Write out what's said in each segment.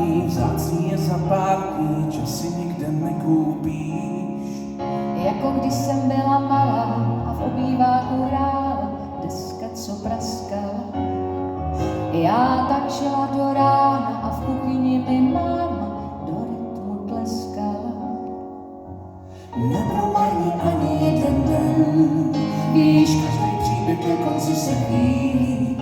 vzácný, vzácný je za pár dní, časy nikde nekoupíš. Jako když jsem byla malá a v obýváku hrála deska, co praskala. Já tančila do rána a v kuchyni mi máma do rytmu tleskala. Nepromarní ani jeden den, víš, každý příběh ke konci se chýlí,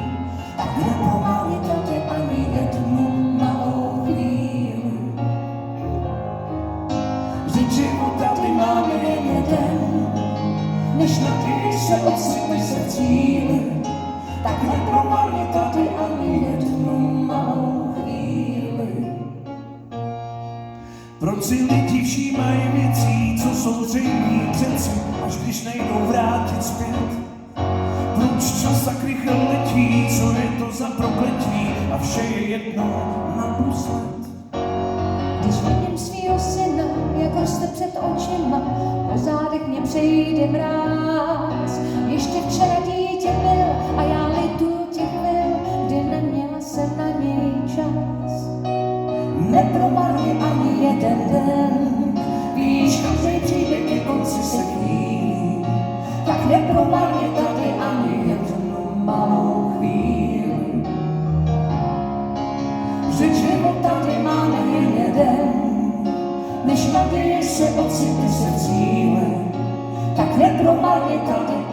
tak nepromarní tady ani jednu malou chvíli. Vždyť život tady máme jen jeden, než naději se ocitneš se v cíli, tak nepromarní tady ani jednu malou chvíli. Proč si lidi všímají věcí, co jsou zřejmý přeci, až když nejdou vrátit zpět? Proč čas tak rychle letí, co je to za prokletí a vše je jedno naposled? Když vidím svýho syna, jak roste před očima, po zádech mě přejde mráz. Ještě včera dítě byl a já lituju těch chvil, kdy neměla jsem na něj čas. Nepromarně ani jeden den, víš, každý příběh ke konci se chýlí, tak nepromarně tady ani jednu malou chvíli. Vždyť život tady máme jen jeden, než naděje se ocitne se v cíle, tak nepromarně tady